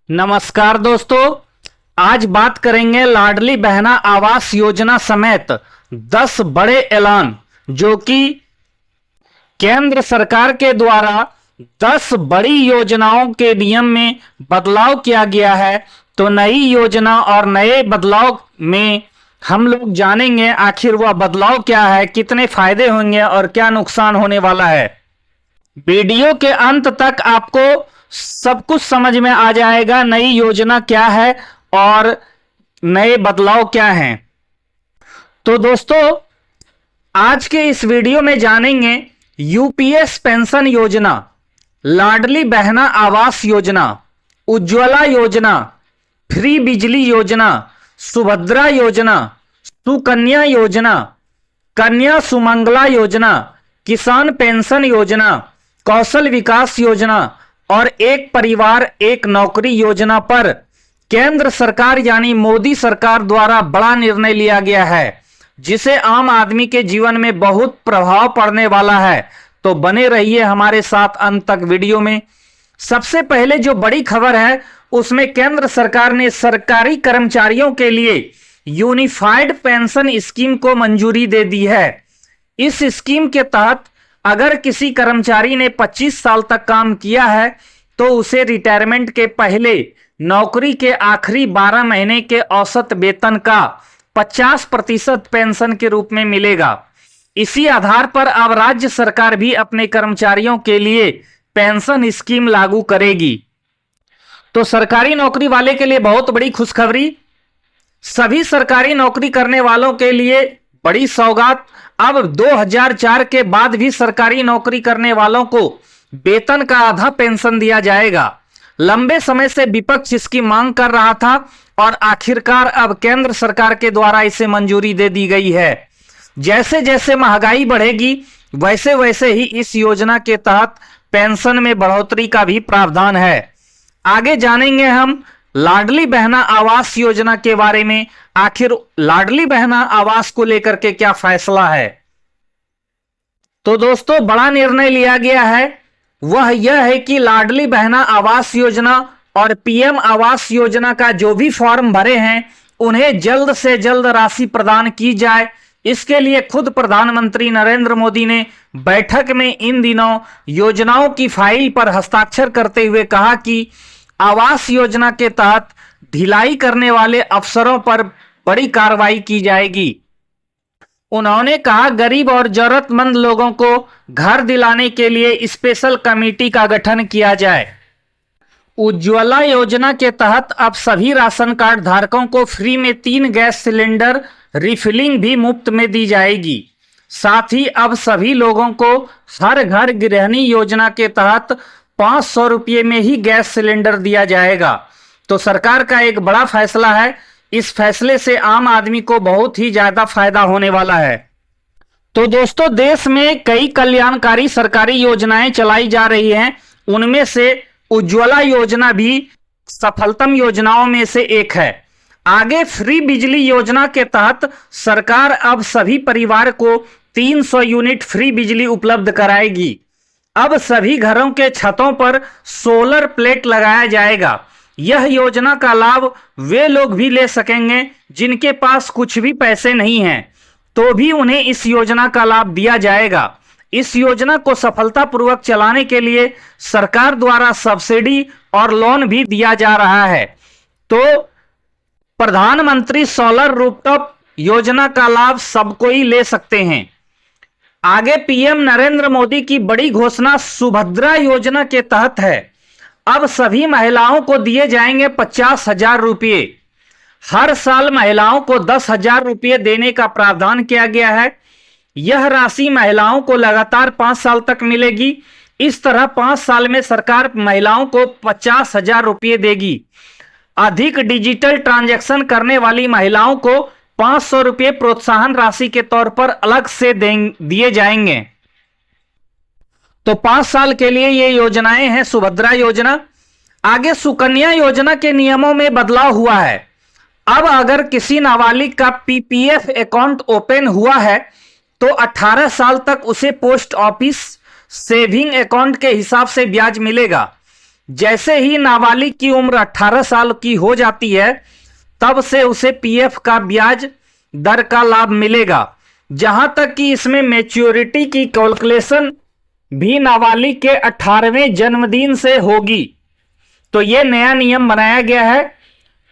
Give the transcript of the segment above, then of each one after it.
नमस्कार दोस्तों, आज बात करेंगे लाडली बहना आवास योजना समेत 10 बड़े ऐलान जो कि केंद्र सरकार के द्वारा 10 बड़ी योजनाओं के नियम में बदलाव किया गया है। तो नई योजना और नए बदलाव में हम लोग जानेंगे आखिर वह बदलाव क्या है, कितने फायदे होंगे और क्या नुकसान होने वाला है। वीडियो के अंत तक आपको सब कुछ समझ में आ जाएगा, नई योजना क्या है और नए बदलाव क्या हैं। तो दोस्तों, आज के इस वीडियो में जानेंगे यूपीएस पेंशन योजना, लाडली बहना आवास योजना, उज्ज्वला योजना, फ्री बिजली योजना, सुभद्रा योजना, सुकन्या योजना, कन्या सुमंगला योजना, किसान पेंशन योजना, कौशल विकास योजना और एक परिवार एक नौकरी योजना पर केंद्र सरकार यानी मोदी सरकार द्वारा बड़ा निर्णय लिया गया है, जिसे आम आदमी के जीवन में बहुत प्रभाव पड़ने वाला है। तो बने रहिए हमारे साथ अंत तक वीडियो में। सबसे पहले जो बड़ी खबर है उसमें केंद्र सरकार ने सरकारी कर्मचारियों के लिए यूनिफाइड पेंशन स्कीम को मंजूरी दे दी है। इस स्कीम के तहत अगर किसी कर्मचारी ने 25 साल तक काम किया है तो उसे रिटायरमेंट के पहले नौकरी के आखिरी 12 महीने के औसत वेतन का 50% पेंशन के रूप में मिलेगा। इसी आधार पर अब राज्य सरकार भी अपने कर्मचारियों के लिए पेंशन स्कीम लागू करेगी। तो सरकारी नौकरी वाले के लिए बहुत बड़ी खुशखबरी। सभी सरकारी नौकरी करने वालों के लिए बड़ी सौगात। अब 2004 के बाद भी सरकारी नौकरी करने वालों को वेतन का आधा पेंशन दिया जाएगा। लंबे समय से विपक्ष इसकी मांग कर रहा था और आखिरकार अब केंद्र सरकार के द्वारा इसे मंजूरी दे दी गई है। जैसे जैसे महंगाई बढ़ेगी वैसे वैसे ही इस योजना के तहत पेंशन में बढ़ोतरी का भी प्रावधान है। आगे जानेंगे हम लाडली बहना आवास योजना के बारे में। आखिर लाडली बहना आवास को लेकर के क्या फैसला है। तो दोस्तों, बड़ा निर्णय लिया गया है, वह यह है कि लाडली बहना आवास योजना और पीएम आवास योजना का जो भी फॉर्म भरे हैं उन्हें जल्द से जल्द राशि प्रदान की जाए। इसके लिए खुद प्रधानमंत्री नरेंद्र मोदी ने बैठक में इन दिनों योजनाओं की फाइल पर हस्ताक्षर करते हुए कहा कि आवास योजना के तहत ढिलाई करने वाले अफसरों पर बड़ी कार्रवाई की जाएगी। उन्होंने कहा गरीब और जरूरतमंद लोगों को घर दिलाने के लिए स्पेशल कमेटी का गठन किया जाए। उज्ज्वला योजना के तहत अब सभी राशन कार्ड धारकों को फ्री में 3 गैस सिलेंडर रिफिलिंग भी मुफ्त में दी जाएगी। साथ ही अब सभी लोगों को हर घर गृहिणी योजना के तहत 500 रुपये में ही गैस सिलेंडर दिया जाएगा। तो सरकार का एक बड़ा फैसला है। इस फैसले से आम आदमी को बहुत ही ज्यादा फायदा होने वाला है। तो दोस्तों, देश में कई कल्याणकारी सरकारी योजनाएं चलाई जा रही हैं, उनमें से उज्ज्वला योजना भी सफलतम योजनाओं में से एक है। आगे फ्री बिजली योजना के तहत सरकार अब सभी परिवार को 300 यूनिट फ्री बिजली उपलब्ध कराएगी। अब सभी घरों के छतों पर सोलर प्लेट लगाया जाएगा। यह योजना का लाभ वे लोग भी ले सकेंगे जिनके पास कुछ भी पैसे नहीं हैं, तो भी उन्हें इस योजना का लाभ दिया जाएगा। इस योजना को सफलतापूर्वक चलाने के लिए सरकार द्वारा सब्सिडी और लोन भी दिया जा रहा है। तो प्रधानमंत्री सोलर रूफटॉप योजना का लाभ सबको ही ले सकते हैं। आगे पीएम नरेंद्र मोदी की बड़ी घोषणा सुभद्रा योजना के तहत है। अब सभी महिलाओं को दिए जाएंगे 50,000 रुपये। हर साल महिलाओं को 10,000 रुपये देने का प्रावधान किया गया है। यह राशि महिलाओं को लगातार 5 साल तक मिलेगी। इस तरह 5 साल में सरकार महिलाओं को 50,000 रुपये देगी। अधिक डिजिटल ट्रांजैक्शन करने वाली महिलाओं को 500 रुपये प्रोत्साहन राशि के तौर पर अलग से दिए जाएंगे। तो 5 साल के लिए ये योजनाएं हैं सुभद्रा योजना। आगे सुकन्या योजना के नियमों में बदलाव हुआ है। अब अगर किसी नाबालिग का पीपीएफ अकाउंट ओपन हुआ है तो 18 साल तक उसे पोस्ट ऑफिस सेविंग अकाउंट के हिसाब से ब्याज मिलेगा। जैसे ही नाबालिग की उम्र 18 साल की हो जाती है तब से उसे पीएफ का ब्याज दर का लाभ मिलेगा। जहां तक कि इसमें मैच्योरिटी की कैलकुलेशन भी नाबालिग के 18वें जन्मदिन से होगी। तो यह नया नियम बनाया गया है।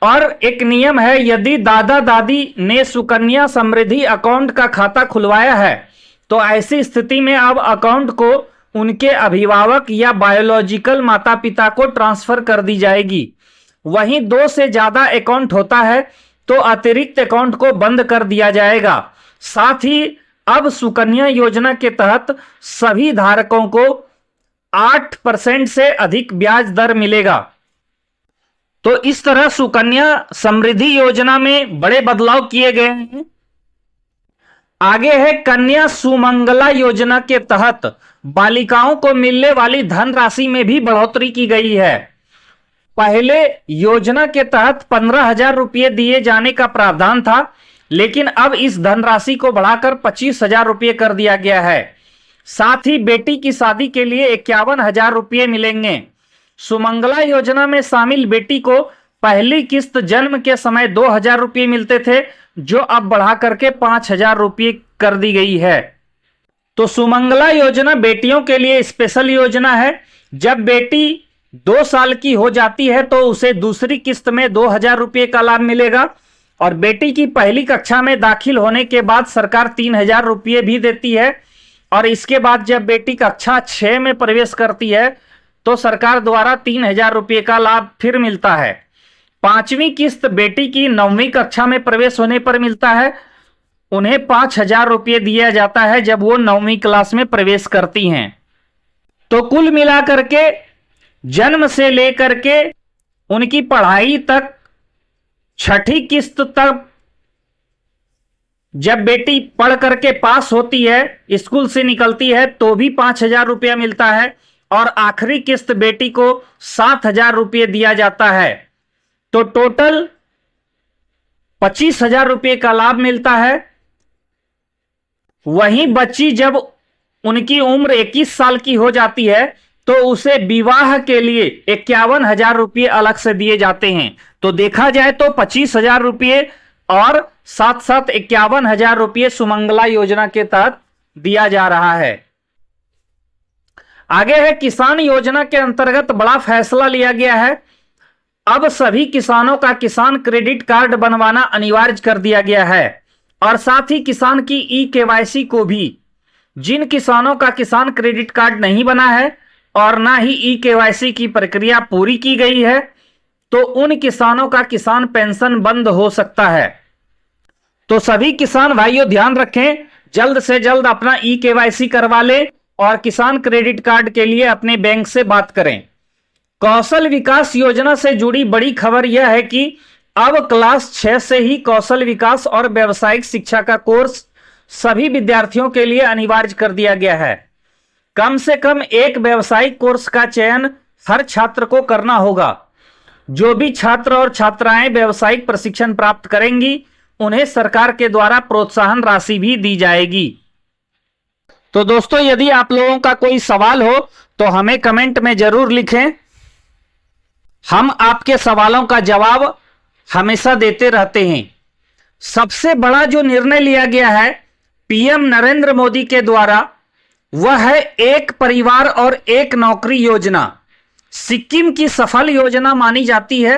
और एक नियम है, यदि दादा दादी ने सुकन्या समृद्धि अकाउंट का खाता खुलवाया है तो ऐसी स्थिति में अब अकाउंट को उनके अभिभावक या बायोलॉजिकल माता पिता को ट्रांसफर कर दी जाएगी। वहीं 2 से ज्यादा अकाउंट होता है तो अतिरिक्त अकाउंट को बंद कर दिया जाएगा। साथ ही अब सुकन्या योजना के तहत सभी धारकों को 8% से अधिक ब्याज दर मिलेगा। तो इस तरह सुकन्या समृद्धि योजना में बड़े बदलाव किए गए हैं। आगे है कन्या सुमंगला योजना के तहत बालिकाओं को मिलने वाली धनराशि में भी बढ़ोतरी की गई है। पहले योजना के तहत 15,000 रुपये दिए जाने का प्रावधान था, लेकिन अब इस धनराशि को बढ़ाकर 25,000 रुपये कर दिया गया है। साथ ही बेटी की शादी के लिए 51,000 रुपये मिलेंगे। सुमंगला योजना में शामिल बेटी को पहली किस्त जन्म के समय 2,000 रुपये मिलते थे, जो अब बढ़ा करके 5,000 रुपये कर दी गई है। तो सुमंगला योजना बेटियों के लिए स्पेशल योजना है। जब बेटी 2 साल की हो जाती है तो उसे दूसरी किस्त में 2,000 रुपये का लाभ मिलेगा। और बेटी की पहली कक्षा में दाखिल होने के बाद सरकार 3,000 रुपये भी देती है। और इसके बाद जब बेटी कक्षा 6 में प्रवेश करती है तो सरकार द्वारा 3,000 रुपये का लाभ फिर मिलता है। 5वीं किस्त बेटी की 9वीं कक्षा में प्रवेश होने पर मिलता है। उन्हें 5,000 रुपये दिया जाता है जब वो 9वीं क्लास में प्रवेश करती हैं। तो कुल मिलाकर के जन्म से लेकर के उनकी पढ़ाई तक 6ठी किस्त तक जब बेटी पढ़ करके पास होती है, स्कूल से निकलती है, तो भी 5,000 रुपया मिलता है। और आखिरी किस्त बेटी को 7,000 रुपये दिया जाता है। तो टोटल 25,000 रुपये का लाभ मिलता है। वहीं बच्ची जब उनकी उम्र 21 साल की हो जाती है तो उसे विवाह के लिए 51,000 रुपये अलग से दिए जाते हैं। तो देखा जाए तो 25,000 रुपये और साथ साथ 51,000 रुपये सुमंगला योजना के तहत दिया जा रहा है। आगे है किसान योजना के अंतर्गत बड़ा फैसला लिया गया है। अब सभी किसानों का किसान क्रेडिट कार्ड बनवाना अनिवार्य कर दिया गया है। और साथ ही किसान की ई-केवाईसी को भी, जिन किसानों का किसान क्रेडिट कार्ड नहीं बना है और ना ही ई-केवाईसी की प्रक्रिया पूरी की गई है, तो उन किसानों का किसान पेंशन बंद हो सकता है। तो सभी किसान भाइयों ध्यान रखें, जल्द से जल्द अपना ई-केवाईसी करवा लें और किसान क्रेडिट कार्ड के लिए अपने बैंक से बात करें। कौशल विकास योजना से जुड़ी बड़ी खबर यह है कि अब क्लास 6 से ही कौशल विकास और व्यावसायिक शिक्षा का कोर्स सभी विद्यार्थियों के लिए अनिवार्य कर दिया गया है। कम से कम एक व्यावसायिक कोर्स का चयन हर छात्र को करना होगा। जो भी छात्र और छात्राएं व्यावसायिक प्रशिक्षण प्राप्त करेंगी उन्हें सरकार के द्वारा प्रोत्साहन राशि भी दी जाएगी। तो दोस्तों, यदि आप लोगों का कोई सवाल हो तो हमें कमेंट में जरूर लिखें। हम आपके सवालों का जवाब हमेशा देते रहते हैं। सबसे बड़ा जो निर्णय लिया गया है पीएम नरेंद्र मोदी के द्वारा, वह है एक परिवार और एक नौकरी योजना। सिक्किम की सफल योजना मानी जाती है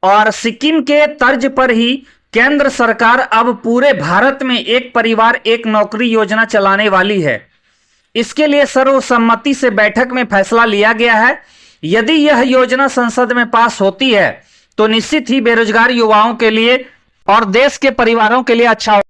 और सिक्किम के तर्ज पर ही केंद्र सरकार अब पूरे भारत में एक परिवार एक नौकरी योजना चलाने वाली है। इसके लिए सर्वसम्मति से बैठक में फैसला लिया गया है। यदि यह योजना संसद में पास होती है तो निश्चित ही बेरोजगार युवाओं के लिए और देश के परिवारों के लिए अच्छा